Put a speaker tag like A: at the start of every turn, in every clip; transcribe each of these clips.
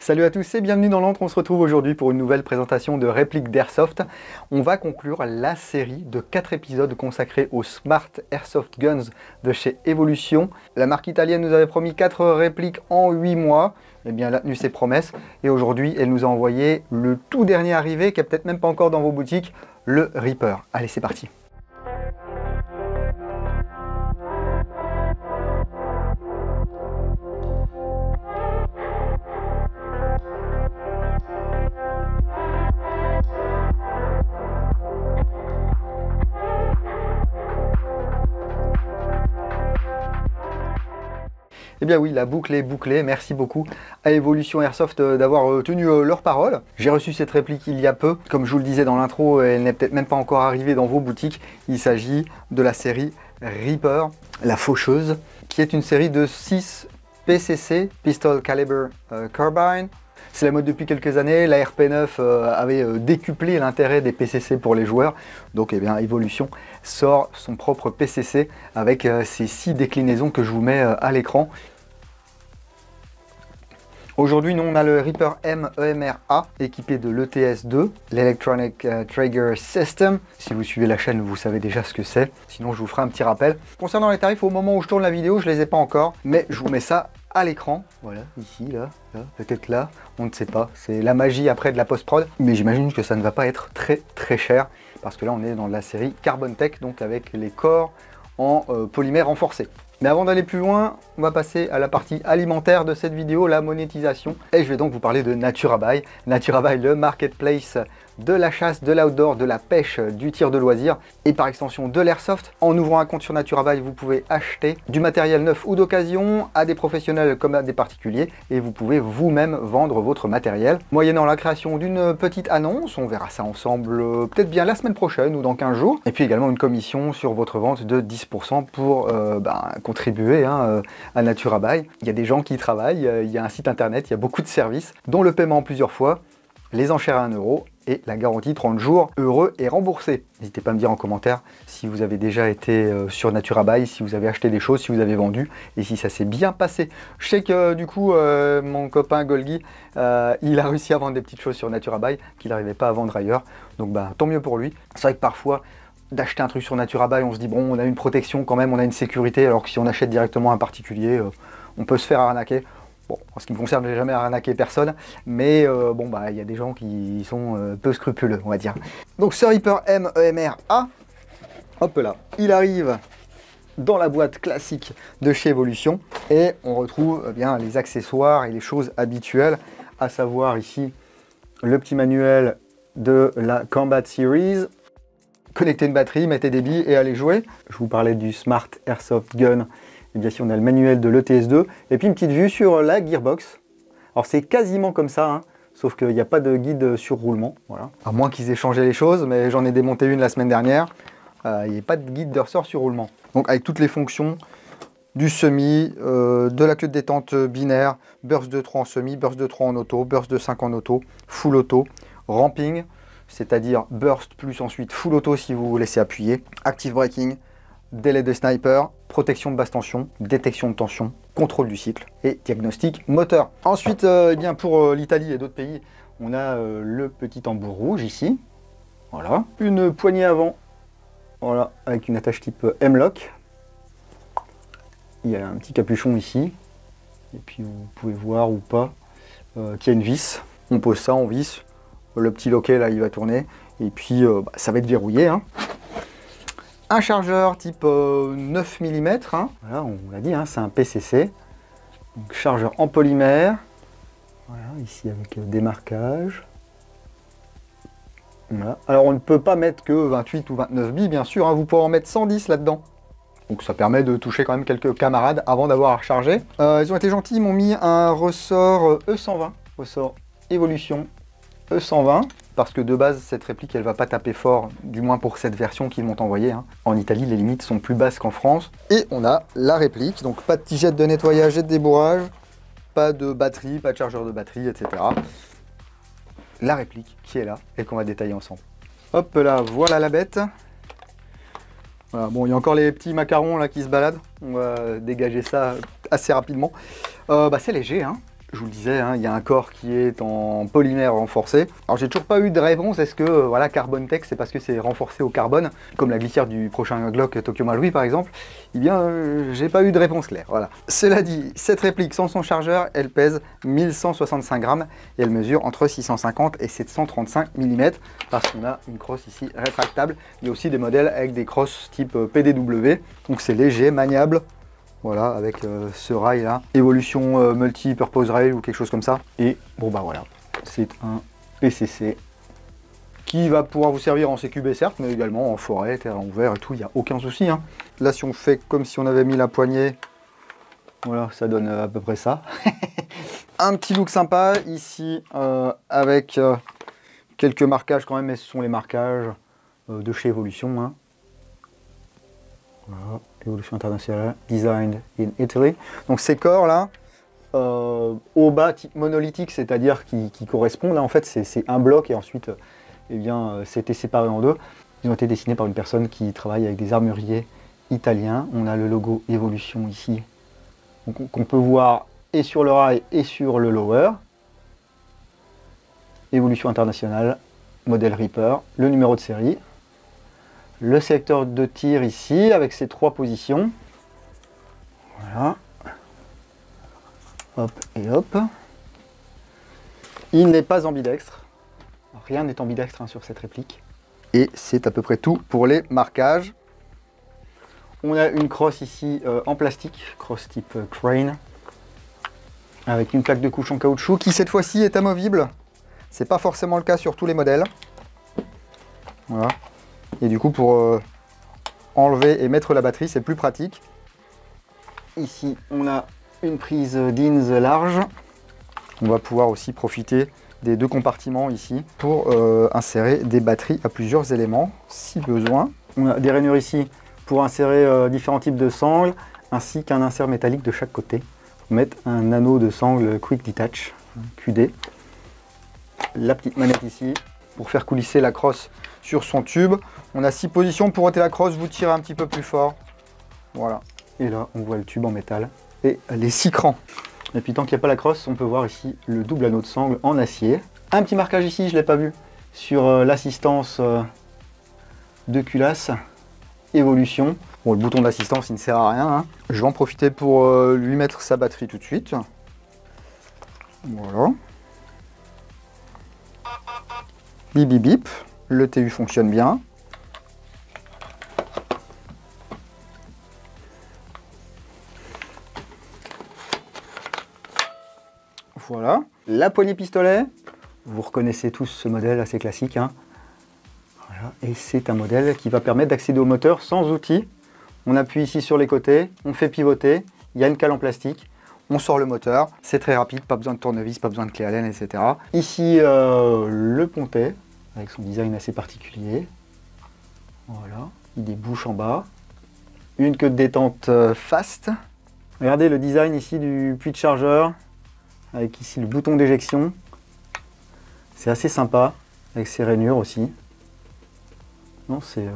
A: Salut à tous et bienvenue dans l'Antre, on se retrouve aujourd'hui pour une nouvelle présentation de répliques d'Airsoft. On va conclure la série de 4 épisodes consacrés aux Smart Airsoft Guns de chez Evolution. La marque italienne nous avait promis 4 répliques en 8 mois, et bien elle a tenu ses promesses et aujourd'hui elle nous a envoyé le tout dernier arrivé qui est peut-être même pas encore dans vos boutiques, le Reaper. Allez, c'est parti. Eh bien oui, la boucle est bouclée, merci beaucoup à Evolution Airsoft d'avoir tenu leur parole. J'ai reçu cette réplique il y a peu, comme je vous le disais dans l'intro, elle n'est peut-être même pas encore arrivée dans vos boutiques. Il s'agit de la série Reaper, la faucheuse, qui est une série de 6 PCC, Pistol Caliber Carbine. C'est la mode depuis quelques années, la RP9 avait décuplé l'intérêt des PCC pour les joueurs, donc eh bien, Evolution sort son propre PCC avec ces 6 déclinaisons que je vous mets à l'écran. Aujourd'hui, nous on a le Reaper M EMR-A équipé de l'ETS2, l'Electronic Trigger System. Si vous suivez la chaîne, vous savez déjà ce que c'est, sinon je vous ferai un petit rappel. Concernant les tarifs, au moment où je tourne la vidéo, je les ai pas encore, mais je vous mets ça à l'écran, voilà, ici, là, peut-être là, on ne sait pas, c'est la magie après de la post-prod, mais j'imagine que ça ne va pas être très cher, parce que là on est dans la série Carbon Tech, donc avec les corps en polymère renforcé. Mais avant d'aller plus loin, on va passer à la partie alimentaire de cette vidéo, la monétisation, et je vais donc vous parler de NaturaBuy. NaturaBuy, le marketplace de la chasse, de l'outdoor, de la pêche, du tir de loisirs et par extension de l'airsoft. En ouvrant un compte sur NaturaBuy, vous pouvez acheter du matériel neuf ou d'occasion à des professionnels comme à des particuliers et vous pouvez vous-même vendre votre matériel. Moyennant la création d'une petite annonce, on verra ça ensemble peut-être bien la semaine prochaine ou dans 15 jours. Et puis également une commission sur votre vente de 10% pour contribuer à NaturaBuy. Il y a des gens qui y travaillent, il y a un site internet, il y a beaucoup de services, dont le paiement en plusieurs fois, les enchères à 1 € et la garantie 30 jours heureux et remboursé. N'hésitez pas à me dire en commentaire si vous avez déjà été sur NaturaBuy, si vous avez acheté des choses, si vous avez vendu et si ça s'est bien passé. Je sais que du coup mon copain Golgi il a réussi à vendre des petites choses sur NaturaBuy qu'il n'arrivait pas à vendre ailleurs, donc tant mieux pour lui. C'est vrai que parfois d'acheter un truc sur NaturaBuy, on se dit bon, on a une protection quand même, on a une sécurité, alors que si on achète directement à un particulier, on peut se faire arnaquer. Bon, en ce qui me concerne, je n'ai jamais arnaqué personne, mais il y a des gens qui sont peu scrupuleux, on va dire. Donc ce Reaper M EMR-A, hop là, il arrive dans la boîte classique de chez Evolution, et on retrouve bien les accessoires et les choses habituelles, à savoir ici le petit manuel de la Combat Series. Connectez une batterie, mettez des billes et allez jouer. Je vous parlais du Smart Airsoft Gun. Et bien sûr, on a le manuel de l'ETS2 et puis une petite vue sur la gearbox. Alors c'est quasiment comme ça, hein, sauf qu'il n'y a pas de guide sur roulement. Voilà. À moins qu'ils aient changé les choses, mais j'en ai démonté une la semaine dernière. Il n'y a pas de guide de ressort sur roulement. Donc avec toutes les fonctions du semi, de la queue de détente binaire, burst de 3 en semi, burst de 3 en auto, burst de 5 en auto, full auto, ramping, c'est-à-dire burst plus ensuite full auto si vous vous laissez appuyer, active braking, délai de sniper, protection de basse tension, détection de tension, contrôle du cycle et diagnostic moteur. Ensuite, pour l'Italie et d'autres pays, on a le petit tambour rouge ici. Voilà. Une poignée avant, voilà, avec une attache type M-Lock. Il y a un petit capuchon ici. Et puis vous pouvez voir ou pas qu'il y a une vis. On pose ça, on visse. Le petit loquet là, il va tourner. Et puis ça va être verrouillé, hein. Un chargeur type 9 mm, hein. Voilà, on l'a dit, hein, c'est un PCC. Donc, chargeur en polymère. Voilà, ici avec des marquages. Voilà. Alors on ne peut pas mettre que 28 ou 29 billes, bien sûr, hein, vous pouvez en mettre 110 là-dedans. Donc ça permet de toucher quand même quelques camarades avant d'avoir à recharger. Ils ont été gentils, ils m'ont mis un ressort E120, ressort Evolution E120. Parce que de base, cette réplique, elle va pas taper fort, du moins pour cette version qu'ils m'ont envoyée, hein. En Italie, les limites sont plus basses qu'en France. Et on a la réplique, donc pas de tigette de nettoyage et de débourrage, pas de batterie, pas de chargeur de batterie, etc. La réplique qui est là et qu'on va détailler ensemble. Hop là, voilà la bête. Voilà, bon, il y a encore les petits macarons là qui se baladent. On va dégager ça assez rapidement. C'est léger, hein. je vous le disais, hein, il y a un corps qui est en polymère renforcé. Alors j'ai toujours pas eu de réponse, est-ce que voilà, Carbon Tech c'est parce que c'est renforcé au carbone, comme la glissière du prochain Glock Tokyo Marui par exemple? Eh bien, j'ai pas eu de réponse claire, voilà. Cela dit, cette réplique sans son chargeur, elle pèse 1165 grammes et elle mesure entre 650 et 735 mm parce qu'on a une crosse ici rétractable. Il y a aussi des modèles avec des crosses type PDW, donc c'est léger, maniable. Voilà, avec ce rail là, évolution multi-purpose rail ou quelque chose comme ça. Et bon bah voilà, c'est un PCC qui va pouvoir vous servir en CQB certes, mais également en forêt, terrain ouvert et tout, il n'y a aucun souci. Hein. Là si on fait comme si on avait mis la poignée, voilà, ça donne à peu près ça. Un petit look sympa ici, avec quelques marquages quand même, mais ce sont les marquages de chez Evolution. Hein. Voilà. Evolution internationale, designed in Italy. Donc ces corps là, au bas type monolithique, c'est-à-dire qui correspond, là en fait c'est un bloc et ensuite eh bien c'était séparé en deux. Ils ont été dessinés par une personne qui travaille avec des armuriers italiens. On a le logo Evolution ici, qu'on peut voir et sur le rail et sur le lower. Evolution internationale, modèle Reaper, le numéro de série. Le secteur de tir ici, avec ses 3 positions. Voilà. Hop et hop. Il n'est pas ambidextre. Rien n'est ambidextre hein, sur cette réplique. Et c'est à peu près tout pour les marquages. On a une crosse ici en plastique, crosse type Crane, avec une plaque de couche en caoutchouc qui cette fois-ci est amovible. C'est pas forcément le cas sur tous les modèles. Voilà. Et du coup, pour enlever et mettre la batterie, c'est plus pratique. Ici, on a une prise DINS large. On va pouvoir aussi profiter des 2 compartiments ici pour insérer des batteries à plusieurs éléments, si besoin. On a des rainures ici pour insérer différents types de sangles, ainsi qu'un insert métallique de chaque côté. On va mettre un anneau de sangle Quick Detach, QD. La petite manette ici pour faire coulisser la crosse sur son tube. On a 6 positions pour ôter la crosse, vous tirez un petit peu plus fort. Voilà. Et là, on voit le tube en métal et les 6 crans. Et puis tant qu'il n'y a pas la crosse, on peut voir ici le double anneau de sangle en acier. Un petit marquage ici, je ne l'ai pas vu, sur l'assistance de culasse Evolution. Bon, le bouton d'assistance, il ne sert à rien. Hein. Je vais en profiter pour lui mettre sa batterie tout de suite. Voilà. Bip bip bip. Le TU fonctionne bien. Voilà. La poignée pistolet. Vous reconnaissez tous ce modèle assez classique. Hein. Voilà. Et c'est un modèle qui va permettre d'accéder au moteur sans outils. On appuie ici sur les côtés, on fait pivoter. Il y a une cale en plastique. On sort le moteur. C'est très rapide, pas besoin de tournevis, pas besoin de clé Allen, etc. Ici, le pontet, avec son design assez particulier. Voilà, il débouche en bas. Une queue de détente fast. Regardez le design ici du puits de chargeur, avec ici le bouton d'éjection. C'est assez sympa, avec ses rainures aussi. Non, c'est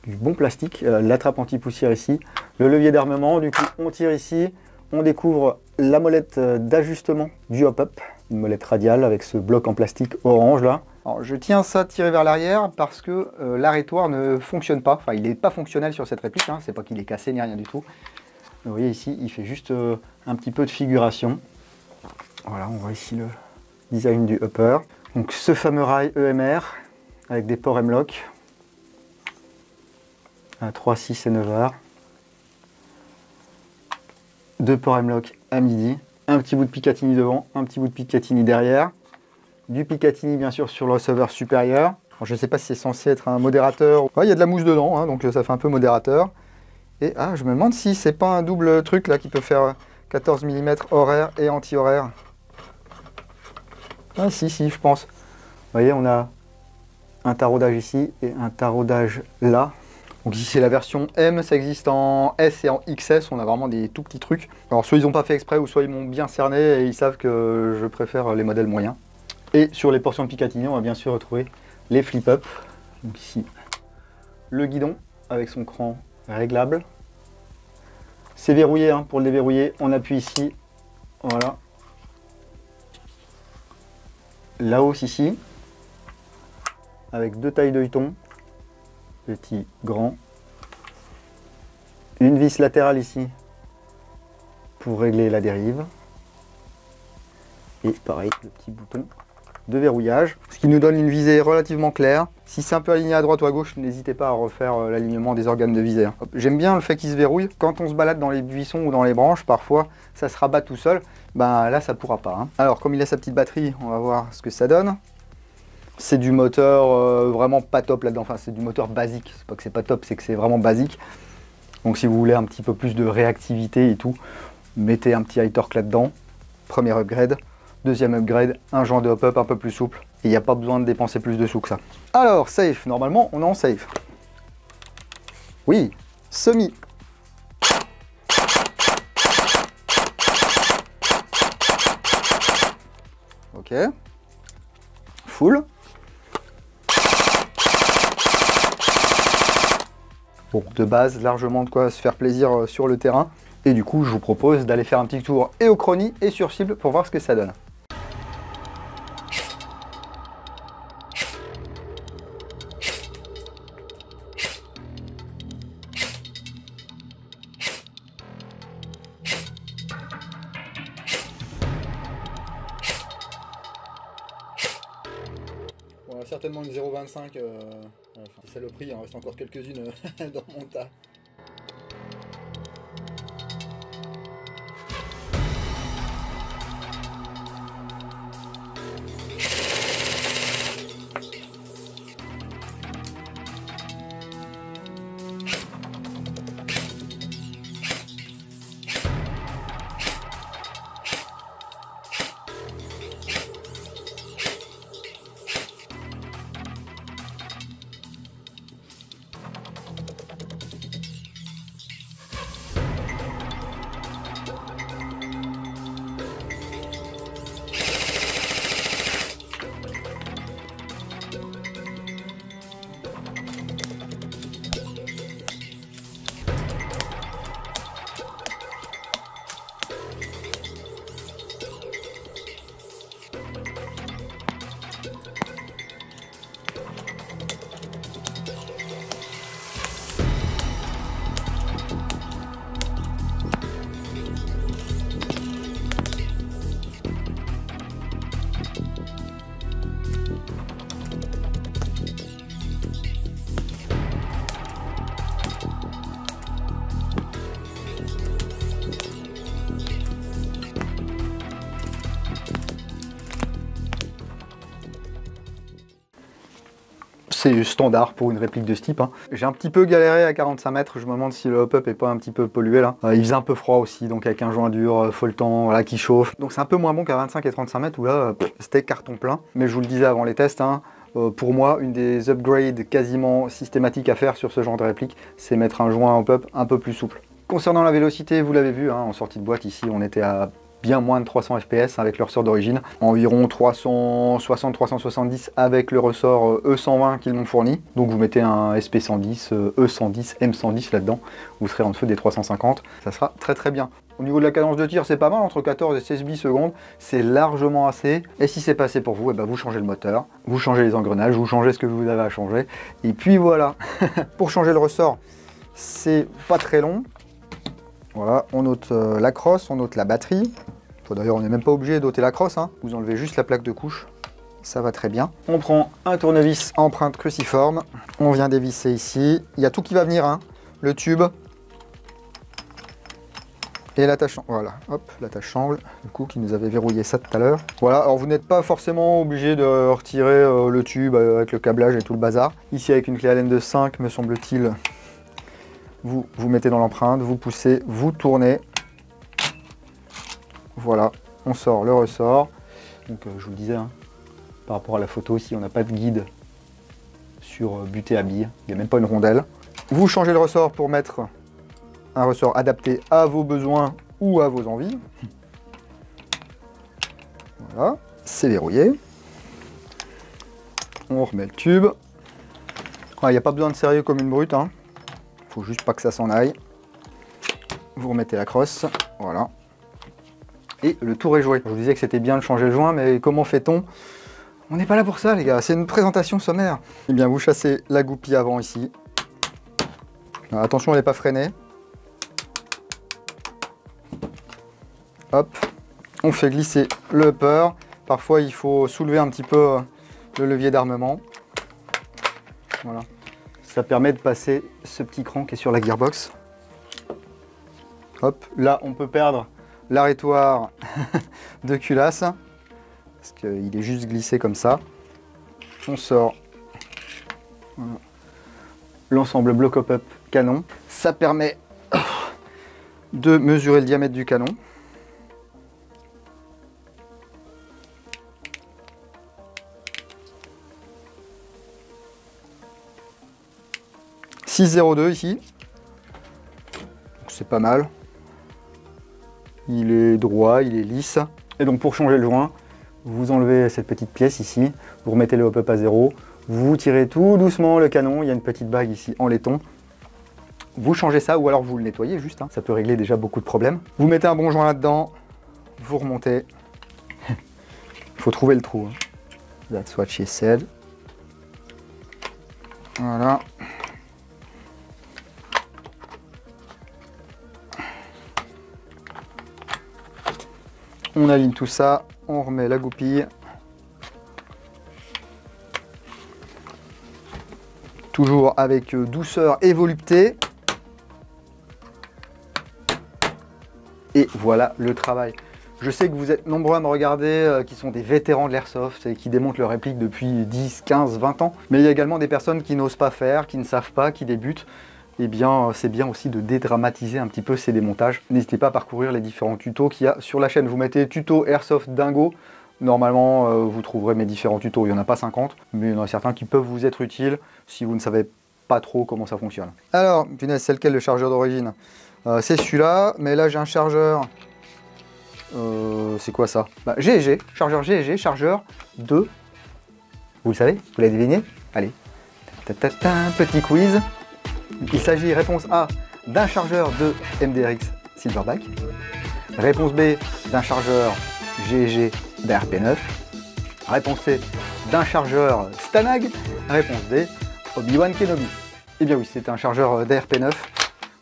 A: du bon plastique. La trappe anti-poussière ici. Le levier d'armement, du coup on tire ici. On découvre la molette d'ajustement du hop-up. Une molette radiale avec ce bloc en plastique orange là. Alors, je tiens ça tiré vers l'arrière parce que l'arrêtoir ne fonctionne pas. Enfin, il n'est pas fonctionnel sur cette réplique. Hein. C'est pas qu'il est cassé ni rien du tout. Vous voyez ici, il fait juste un petit peu de figuration. Voilà, on voit ici le design du upper. Donc ce fameux rail EMR avec des ports M-Lock à 3, 6 et 9 heures. 2 ports M-Lock à midi. Un petit bout de Picatinny devant, un petit bout de Picatinny derrière. Du Picatinny bien sûr sur le receveur supérieur. Alors, je ne sais pas si c'est censé être un modérateur. Ouais, il y a de la mousse dedans, hein, donc ça fait un peu modérateur. Et je me demande si c'est pas un double truc là qui peut faire 14 mm horaire et anti-horaire. Ah si, je pense. Vous voyez, on a un taraudage ici et un taraudage là. Donc ici c'est la version M, ça existe en S et en XS, on a vraiment des tout petits trucs. Alors soit ils n'ont pas fait exprès ou soit ils m'ont bien cerné et ils savent que je préfère les modèles moyens. Et sur les portions de Picatinny, on va bien sûr retrouver les flip-up. Donc ici, le guidon avec son cran réglable. C'est verrouillé, hein. Pour le déverrouiller, on appuie ici, voilà. la hausse ici, avec 2 tailles d'œilleton, petit, grand, une vis latérale ici pour régler la dérive, et pareil, le petit bouton de verrouillage, ce qui nous donne une visée relativement claire. Si c'est un peu aligné à droite ou à gauche, n'hésitez pas à refaire l'alignement des organes de visée. J'aime bien le fait qu'il se verrouille. Quand on se balade dans les buissons ou dans les branches, parfois ça se rabat tout seul. Ben là, ça pourra pas. Alors, comme il a sa petite batterie, on va voir ce que ça donne. C'est du moteur vraiment pas top là-dedans. Enfin, c'est du moteur basique. C'est pas que c'est pas top, c'est que c'est vraiment basique. Donc, si vous voulez un petit peu plus de réactivité et tout, mettez un petit high torque là-dedans. Premier upgrade. Deuxième upgrade, un joint de hop-up un peu plus souple. Et il n'y a pas besoin de dépenser plus de sous que ça. Alors, safe, normalement, on est en safe. Oui, semi. Ok. Full. Bon, de base, largement de quoi se faire plaisir sur le terrain. Et du coup, je vous propose d'aller faire un petit tour et au chrony et sur cible pour voir ce que ça donne. On a certainement une 0,25, c'est le prix, il en reste encore quelques-unes dans mon tas. C'est standard pour une réplique de ce type. J'ai un petit peu galéré à 45 mètres, je me demande si le hop-up est pas un petit peu pollué là. Il faisait un peu froid aussi, donc avec un joint dur, faut le temps, voilà, qui chauffe. Donc c'est un peu moins bon qu'à 25 et 35 mètres où là, c'était carton plein. Mais je vous le disais avant les tests, pour moi, une des upgrades quasiment systématiques à faire sur ce genre de réplique, c'est mettre un joint hop-up un peu plus souple. Concernant la vélocité, vous l'avez vu, en sortie de boîte ici, on était à bien moins de 300 fps avec le ressort d'origine, environ 360-370 avec le ressort E120 qu'ils m'ont fourni. Donc vous mettez un SP110, E110, M110 là-dedans, vous serez en dessous des 350, ça sera très très bien. Au niveau de la cadence de tir, c'est pas mal, entre 14 et 16 billes/seconde, c'est largement assez. Et si c'est pas assez pour vous, et ben vous changez le moteur, vous changez les engrenages, vous changez ce que vous avez à changer, et puis voilà. Pour changer le ressort, c'est pas très long. Voilà, on ôte la crosse, on ôte la batterie. D'ailleurs, on n'est même pas obligé d'ôter la crosse, vous enlevez juste la plaque de couche, ça va très bien. On prend un tournevis empreinte cruciforme, on vient dévisser ici. Il y a tout qui va venir, le tube et l'attache, voilà, hop, l'attache sangle, du coup, qui nous avait verrouillé ça tout à l'heure. Voilà, alors vous n'êtes pas forcément obligé de retirer le tube avec le câblage et tout le bazar. Ici, avec une clé Allen de 5, me semble-t-il, vous mettez dans l'empreinte, vous poussez, vous tournez. Voilà, on sort le ressort. Donc je vous le disais, par rapport à la photo, ici on n'a pas de guide sur butée à billes, il n'y a même pas une rondelle. Vous changez le ressort pour mettre un ressort adapté à vos besoins ou à vos envies. Voilà, c'est verrouillé. On remet le tube. Il n'y a pas besoin de sérieux comme une brute, faut juste pas que ça s'en aille. Vous remettez la crosse, voilà. Et le tour est joué. Je vous disais que c'était bien de changer le joint, mais comment fait-on On n'est pas là pour ça les gars, c'est une présentation sommaire. Eh bien vous chassez la goupille avant ici. Alors, attention elle n'est pas freinée. Hop, on fait glisser le upper. Parfois il faut soulever un petit peu le levier d'armement. Voilà. Ça permet de passer ce petit cran qui est sur la gearbox. Hop, là on peut perdre l'arrêtoir de culasse. Parce qu'il est juste glissé comme ça. On sort voilà. L'ensemble bloc up canon. Ça permet de mesurer le diamètre du canon. « 6,02 ici. C'est pas mal. Il est droit, il est lisse. Et donc pour changer le joint, vous enlevez cette petite pièce ici, vous remettez le hop-up à 0, vous tirez tout doucement le canon, il y a une petite bague ici en laiton. Vous changez ça ou alors vous le nettoyez juste, hein. Ça peut régler déjà beaucoup de problèmes. Vous mettez un bon joint là-dedans, vous remontez. Il faut trouver le trou. Hein. That's what she said. Voilà. On aligne tout ça, on remet la goupille. Toujours avec douceur et volupté. Et voilà le travail. Je sais que vous êtes nombreux à me regarder, qui sont des vétérans de l'airsoft et qui démontent leurs répliques depuis 10, 15, 20 ans. Mais il y a également des personnes qui n'osent pas faire, qui ne savent pas, qui débutent. Eh bien, c'est bien aussi de dédramatiser un petit peu ces démontages. N'hésitez pas à parcourir les différents tutos qu'il y a sur la chaîne. Vous mettez tuto Airsoft Dingo. Normalement, vous trouverez mes différents tutos. Il n'y en a pas 50, mais il y en a certains qui peuvent vous être utiles si vous ne savez pas trop comment ça fonctionne. Alors, punaise, c'est lequel le chargeur d'origine? C'est celui-là, mais là j'ai un chargeur... c'est quoi ça? GEG, chargeur GEG, chargeur de... Vous le savez? Vous l'avez deviné? Allez. Petit quiz. Il s'agit, réponse A, d'un chargeur de MDRX Silverback. Réponse B, d'un chargeur GEG d'ARP9. Réponse C, d'un chargeur Stanag. Réponse D, Obi-Wan Kenobi. Eh bien oui, c'est un chargeur d'ARP9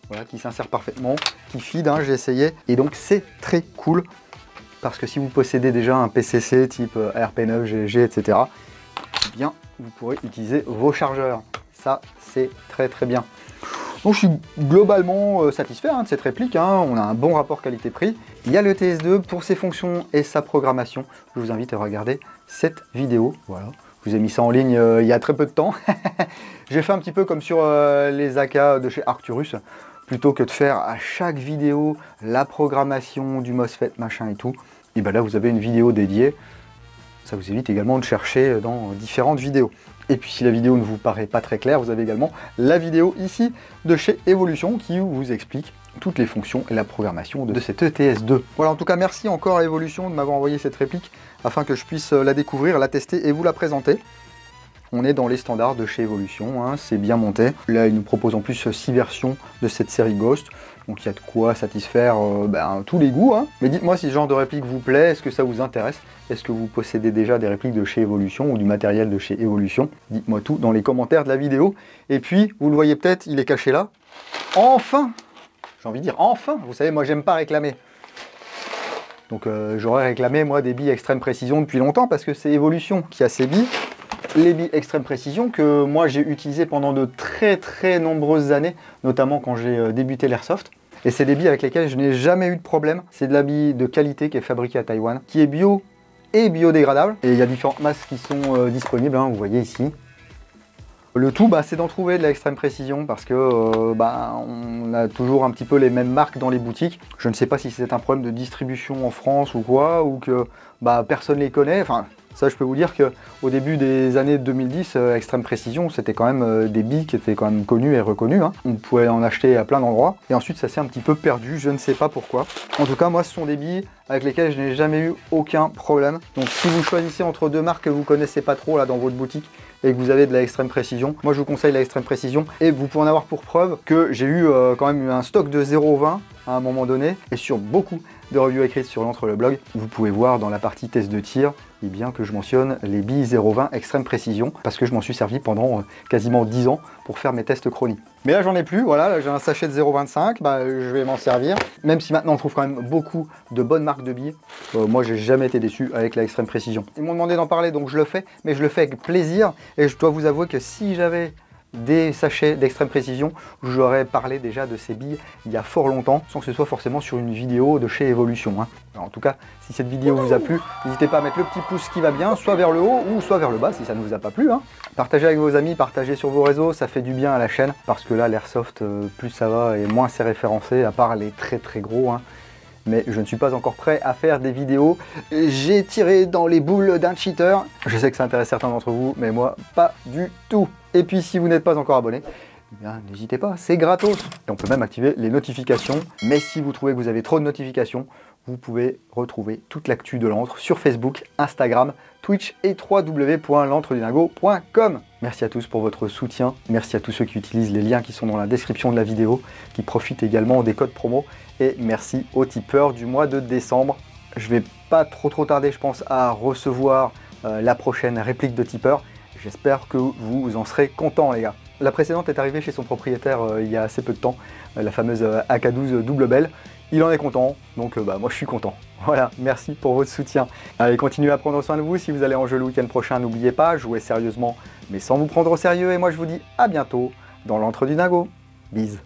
A: voilà, qui s'insère parfaitement, qui feed, hein, j'ai essayé. Et donc c'est très cool, parce que si vous possédez déjà un PCC type ARP9, GEG, etc., eh bien vous pourrez utiliser vos chargeurs. Ça, c'est très très bien. Donc je suis globalement satisfait de cette réplique, hein. On a un bon rapport qualité-prix. Il y a le TS2 pour ses fonctions et sa programmation. Je vous invite à regarder cette vidéo. Voilà. Je vous ai mis ça en ligne il y a très peu de temps. J'ai fait un petit peu comme sur les AK de chez Arcturus. Plutôt que de faire à chaque vidéo la programmation du MOSFET, machin et tout, et bien là vous avez une vidéo dédiée. Ça vous évite également de chercher dans différentes vidéos. Et puis si la vidéo ne vous paraît pas très claire, vous avez également la vidéo ici de chez Evolution qui vous explique toutes les fonctions et la programmation de cette TS2. Voilà, en tout cas merci encore à Evolution de m'avoir envoyé cette réplique afin que je puisse la découvrir, la tester et vous la présenter. On est dans les standards de chez Evolution, hein, c'est bien monté. Là, ils nous proposent en plus 6 versions de cette série Ghost. Donc il y a de quoi satisfaire tous les goûts. Hein. Mais dites-moi si ce genre de réplique vous plaît, est-ce que ça vous intéresse? Est-ce que vous possédez déjà des répliques de chez Evolution ou du matériel de chez Evolution? Dites-moi tout dans les commentaires de la vidéo. Et puis, vous le voyez peut-être, il est caché là. Enfin! J'ai envie de dire enfin! Vous savez, moi j'aime pas réclamer. Donc j'aurais réclamé moi des billes extrême précision depuis longtemps parce que c'est Evolution qui a ces billes. Les billes extrême précision que moi j'ai utilisées pendant de très nombreuses années, notamment quand j'ai débuté l'airsoft. Et c'est des billes avec lesquelles je n'ai jamais eu de problème. C'est de la bille de qualité qui est fabriquée à Taïwan, qui est bio et biodégradable. Et il y a différentes masses qui sont disponibles, hein, vous voyez ici. Le tout, c'est d'en trouver de l'extrême précision parce que on a toujours un petit peu les mêmes marques dans les boutiques. Je ne sais pas si c'est un problème de distribution en France ou quoi, ou que personne les connaît. Enfin, ça, je peux vous dire qu'au début des années 2010, Extrême Précision, c'était quand même des billes qui étaient quand même connues et reconnues. Hein. On pouvait en acheter à plein d'endroits. Et ensuite, ça s'est un petit peu perdu, je ne sais pas pourquoi. En tout cas, moi, ce sont des billes avec lesquelles je n'ai jamais eu aucun problème. Donc, si vous choisissez entre deux marques que vous ne connaissez pas trop là dans votre boutique et que vous avez de la Extrême Précision, moi, je vous conseille la Extrême Précision. Et vous pouvez en avoir pour preuve que j'ai eu quand même un stock de 0,20 à un moment donné. Et sur beaucoup de review écrite sur l'entre le blog. Vous pouvez voir dans la partie test de tir, eh bien que je mentionne les billes 0,20 extrême précision parce que je m'en suis servi pendant quasiment 10 ans pour faire mes tests chronie. Mais là j'en ai plus, voilà, là j'ai un sachet de 0,25, bah, je vais m'en servir. Même si maintenant on trouve quand même beaucoup de bonnes marques de billes, moi j'ai jamais été déçu avec la extrême précision. Ils m'ont demandé d'en parler donc je le fais, mais je le fais avec plaisir et je dois vous avouer que si j'avais des sachets d'extrême précision, j'aurais parlé déjà de ces billes il y a fort longtemps, sans que ce soit forcément sur une vidéo de chez Evolution. Alors, en tout cas, si cette vidéo vous a plu, n'hésitez pas à mettre le petit pouce qui va bien, soit vers le haut ou soit vers le bas si ça ne vous a pas plu. Partagez avec vos amis, partagez sur vos réseaux, ça fait du bien à la chaîne, parce que là, l'airsoft, plus ça va et moins c'est référencé, à part les très très gros. Mais je ne suis pas encore prêt à faire des vidéos. J'ai tiré dans les boules d'un cheater. Je sais que ça intéresse certains d'entre vous, mais moi, pas du tout. Et puis, si vous n'êtes pas encore abonné, eh bien, n'hésitez pas, c'est gratos. Et on peut même activer les notifications. Mais si vous trouvez que vous avez trop de notifications, vous pouvez retrouver toute l'actu de l'antre sur Facebook, Instagram, Twitch et www.l'antredudingo.com. Merci à tous pour votre soutien. Merci à tous ceux qui utilisent les liens qui sont dans la description de la vidéo, qui profitent également des codes promo. Et merci aux tipeurs du mois de décembre. Je vais pas trop tarder, je pense, à recevoir la prochaine réplique de tipeur. J'espère que vous en serez contents, les gars. La précédente est arrivée chez son propriétaire il y a assez peu de temps, la fameuse AK12 double belle. Il en est content, donc moi je suis content. Voilà, merci pour votre soutien. Allez, continuez à prendre soin de vous. Si vous allez en jeu le week-end prochain, n'oubliez pas, jouez sérieusement, mais sans vous prendre au sérieux. Et moi je vous dis à bientôt dans l'antre du dingo. Bise.